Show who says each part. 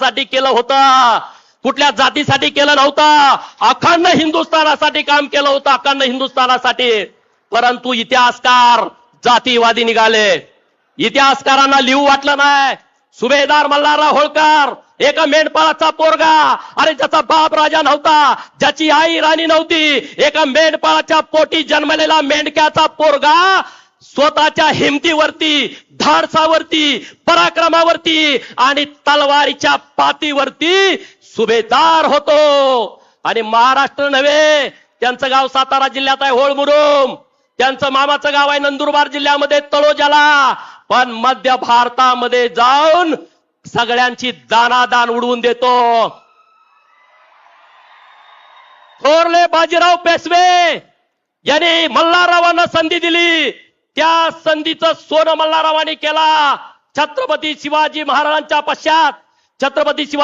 Speaker 1: कास्टसाठी केलं होतं, कुठल्या जातीसाठी केलं नव्हतं. अखंड हिंदुस्थानासाठी काम केलं होतं, अखंड हिंदुस्थानासाठी. परंतु इतिहासकार जातीवादी निघाले. इतिहासकारांना लिहू वाटलं नाही. सुभेदार मल्हारराव होळकर एका मेंढपाळाचा पोरगा, अरे ज्याचा बाप राजा नव्हता, ज्याची आई राणी नव्हती, एका मेंढपाळाच्या पोटी जन्मलेला मेंढक्याचा पोरगा स्वतःच्या हिमतीवरती, धाडसावरती, पराक्रमावरती आणि तलवारीच्या पातीवरती सुभेदार होतो. आणि महाराष्ट्र नव्हे, त्यांचं गाव सातारा जिल्ह्यात आहे होळमुरुम, त्यांचं मामाचं गाव आहे नंदुरबार जिल्ह्यामध्ये तळोजाला. पण मध्य भारतामध्ये जाऊन सगळ्यांची दानादान उडवून देतो. थोरले बाजीराव पेशवे यांनी मल्हाररावांना संधी दिली, त्या संधीचं सोनं मल्हाररावांनी केला. छत्रपती शिवाजी महाराजांच्या पश्चात छत्रपती शिवाजी